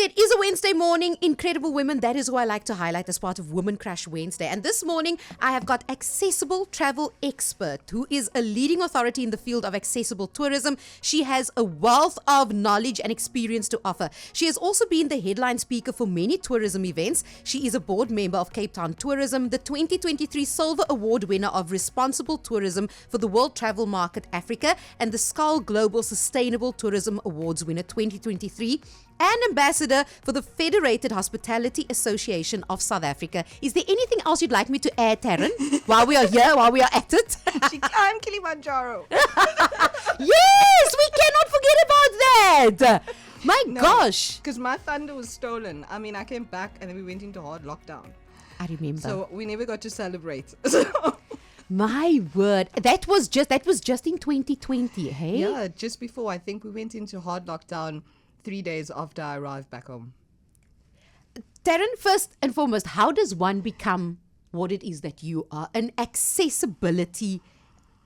It is a Wednesday morning. Incredible women. That is who I like to highlight as part of Women Crush Wednesday. And this morning, I have got accessible travel expert who is a leading authority in the field of accessible tourism. She has a wealth of knowledge and experience to offer. She has also been the headline speaker for many tourism events. She is a board member of Cape Town Tourism, the 2023 Silver Award winner of Responsible Tourism for the World Travel Market Africa, and the Skull Global Sustainable Tourism Awards winner 2023. And ambassador for the Federated Hospitality Association of South Africa. Is there anything else you'd like me to add, Tarryn, while we are here, while we are at it? She climbed Kilimanjaro. Yes, we cannot forget about that. My gosh. Because my thunder was stolen. I mean, I came back and then we went into hard lockdown. I remember. So we never got to celebrate. My word. That was just in 2020, hey? Yeah, just before. I think we went into hard lockdown 3 days after I arrived back home. Tarryn, first and foremost, how does one become what it is that you are? An accessibility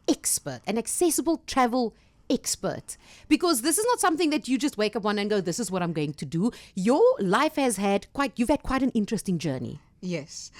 expert, an accessible travel expert. Because this is not something that you just wake up one day and go, this is what I'm going to do. Your life you've had quite an interesting journey. Yes.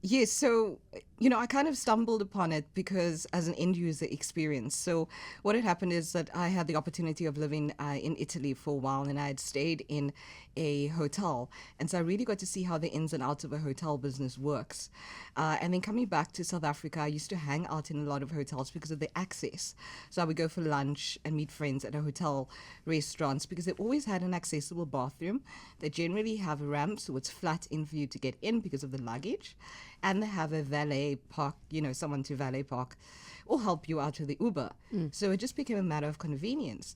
Yes. So, I kind of stumbled upon it because as an end user experience. So what had happened is that I had the opportunity of living in Italy for a while, and I had stayed in a hotel. And so I really got to see how the ins and outs of a hotel business works. And then coming back to South Africa, I used to hang out in a lot of hotels because of the access. So I would go for lunch and meet friends at a hotel restaurants because they always had an accessible bathroom. They generally have a ramp, so it's flat in for you to get in because of the luggage. And they have a valet park, someone to valet park or help you out with the Uber. So it just became a matter of convenience.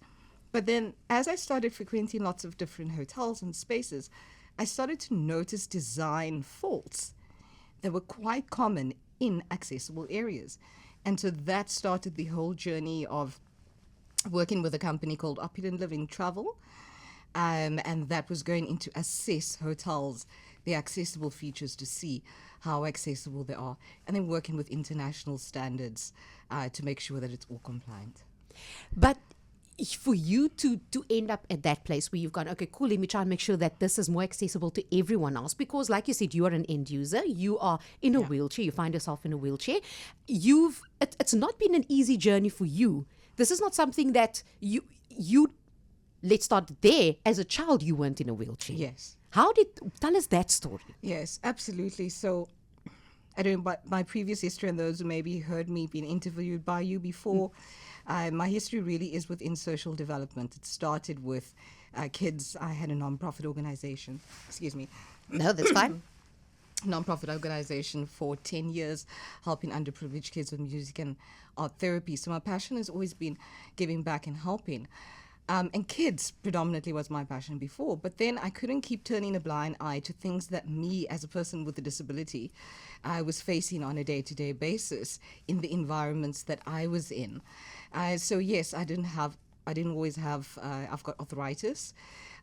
But then as I started frequenting lots of different hotels and spaces, I started to notice design faults that were quite common in accessible areas. And so that started the whole journey of working with a company called Opulent Living Travel. And that was going into assess hotels, the accessible features to see how accessible they are, and then working with international standards to make sure that it's all compliant. But for you to end up at that place where you've gone, okay, cool, let me try and make sure that this is more accessible to everyone else, because like you said, you are an end user, you are in a wheelchair, you find yourself in a wheelchair. It's not been an easy journey for you. This is not something that you let's start there. As a child, you weren't in a wheelchair. Yes. Tell us that story. Yes, absolutely. So, I don't know, my previous history, and those who maybe heard me being interviewed by you before, my history really is within social development. It started with kids. I had a non-profit organization. Excuse me. No, that's fine. Non-profit organization for 10 years, helping underprivileged kids with music and art therapy. So my passion has always been giving back and helping. And kids predominantly was my passion before, but then I couldn't keep turning a blind eye to things that me as a person with a disability I was facing on a day-to-day basis in the environments that I was in. So yes, I didn't always have, I've got arthritis.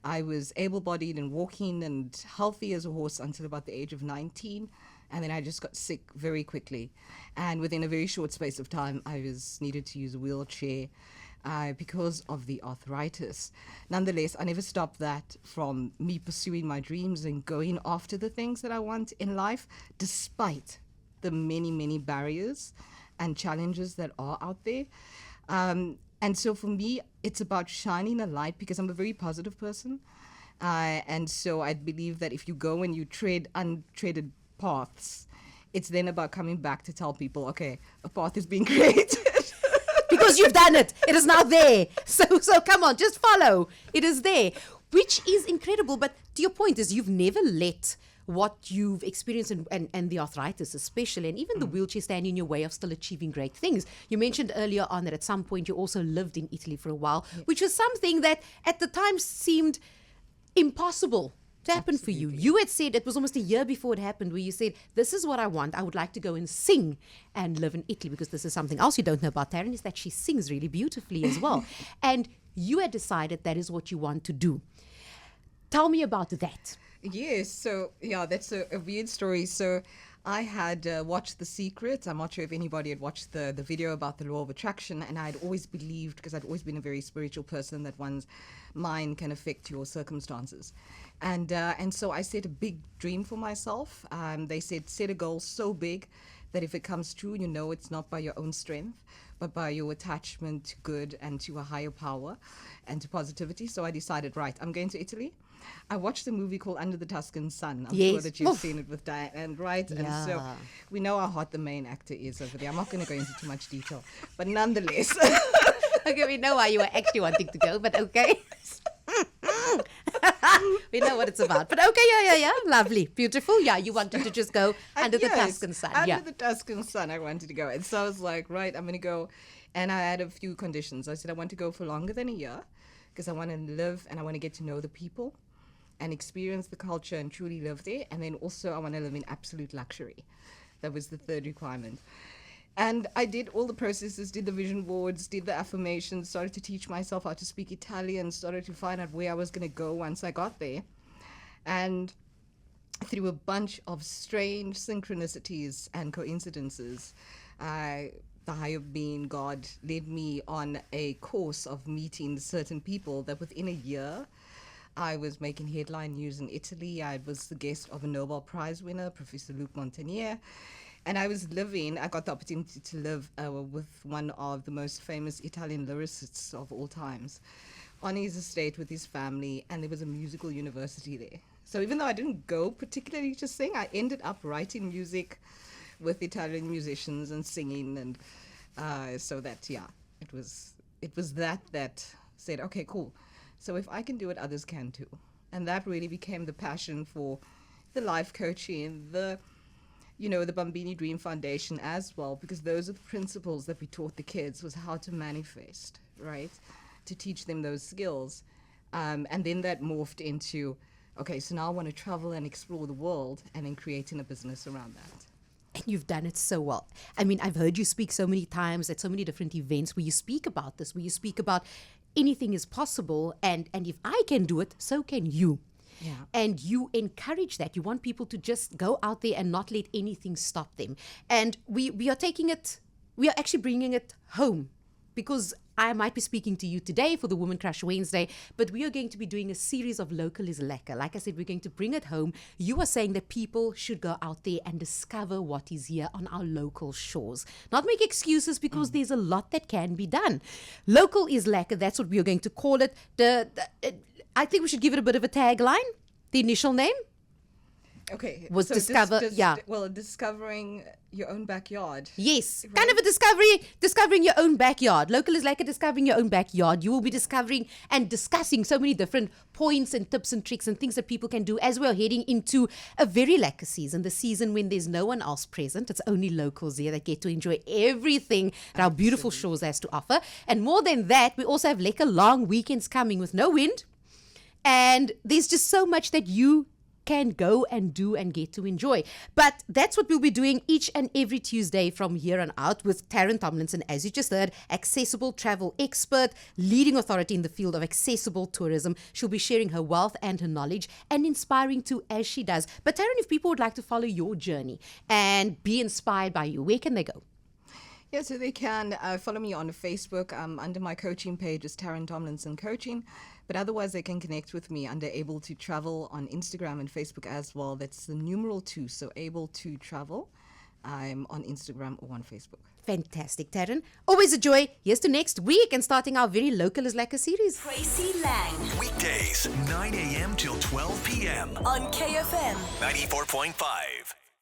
I was able-bodied and walking and healthy as a horse until about the age of 19. And then I just got sick very quickly. And within a very short space of time, I needed to use a wheelchair because of the arthritis. Nonetheless, I never stopped that from me pursuing my dreams and going after the things that I want in life, despite the many, many barriers and challenges that are out there. And so for me, it's about shining a light because I'm a very positive person. And so I believe that if you go and you tread untreaded paths, it's then about coming back to tell people, okay, a path is being created. Because you've done it. It is now there. So come on, just follow. It is there, which is incredible. But to your point is you've never let what you've experienced and the arthritis especially, and even the wheelchair stand in your way of still achieving great things. You mentioned earlier on that at some point you also lived in Italy for a while, which was something that at the time seemed impossible to happen for you. You had said, it was almost a year before it happened, where you said, this is what I want. I would like to go and sing and live in Italy, because this is something else you don't know about Tarryn, is that she sings really beautifully as well. And you had decided that is what you want to do. Tell me about that. Yes, so yeah, that's a weird story. So I had watched The Secret. I'm not sure if anybody had watched the video about the law of attraction, and I'd always believed, because I'd always been a very spiritual person, that one's mind can affect your circumstances. And so I set a big dream for myself. They said, set a goal so big that if it comes true, you know it's not by your own strength, but by your attachment to good and to a higher power and to positivity. So I decided, right, I'm going to Italy. I watched a movie called Under the Tuscan Sun. I'm sure that you've seen it with Diane, right? Yeah. And so we know how hot the main actor is over there. I'm not going to go into too much detail, but nonetheless. Okay, we know why you were actually wanting to go, but okay. We know what it's about. But okay, yeah. Lovely. Beautiful. Yeah, you wanted to just go under the Tuscan Sun. Under the Tuscan Sun, I wanted to go. And so I was like, right, I'm going to go. And I had a few conditions. I said I want to go for longer than a year because I want to live and I want to get to know the people and experience the culture and truly live there. And then also I want to live in absolute luxury. That was the third requirement. And I did all the processes, did the vision boards, did the affirmations, started to teach myself how to speak Italian, started to find out where I was going to go once I got there. And through a bunch of strange synchronicities and coincidences, the higher being, God, led me on a course of meeting certain people that within a year, I was making headline news in Italy. I was the guest of a Nobel Prize winner, Professor Luc Montagnier. And I got the opportunity to live with one of the most famous Italian lyricists of all times on his estate with his family, and there was a musical university there. So even though I didn't go particularly to sing, I ended up writing music with Italian musicians and singing, and so that, yeah, it was that said, okay, cool. So if I can do it, others can too. And that really became the passion for the life coaching, the Bambini Dream Foundation as well, because those are the principles that we taught the kids, was how to manifest, right? To teach them those skills. And then that morphed into, okay, so now I want to travel and explore the world and then creating a business around that. And you've done it so well. I mean, I've heard you speak so many times at so many different events where you speak about this, where you speak about anything is possible, and if I can do it, so can you. Yeah. And you encourage that. You want people to just go out there and not let anything stop them. And we are actually bringing it home, because I might be speaking to you today for the Woman Crush Wednesday, but we are going to be doing a series of Local is Lekker. Like I said, we're going to bring it home. You are saying that people should go out there and discover what is here on our local shores. Not make excuses, because there's a lot that can be done. Local is Lekker, that's what we are going to call it. I think we should give it a bit of a tagline. The initial name? Okay. Was so discovering your own backyard. Yes, right? Kind of a discovering your own backyard. Local is like a discovering your own backyard. You will be discovering and discussing so many different points and tips and tricks and things that people can do as we're heading into a very lekker season, the season when there's no one else present. It's only locals here that get to enjoy everything that our beautiful shores has to offer. And more than that, we also have lekker long weekends coming with no wind. And there's just so much that you can go and do and get to enjoy. But that's what we'll be doing each and every Tuesday from here on out with Tarryn Tomlinson, as you just heard, accessible travel expert, leading authority in the field of accessible tourism. She'll be sharing her wealth and her knowledge and inspiring too, as she does. But Tarryn, if people would like to follow your journey and be inspired by you, where can they go? Yeah, so they can follow me on Facebook. Under my coaching page is Tarryn Tomlinson Coaching. But otherwise, they can connect with me under Able to Travel on Instagram and Facebook as well. That's the numeral 2, so Able to Travel. I'm on Instagram or on Facebook. Fantastic, Tarryn. Always a joy. Here's to next week and starting our very Local is Lekker series. Tracey Lange. Weekdays, 9 a.m. till 12 p.m. On KFM 94.5.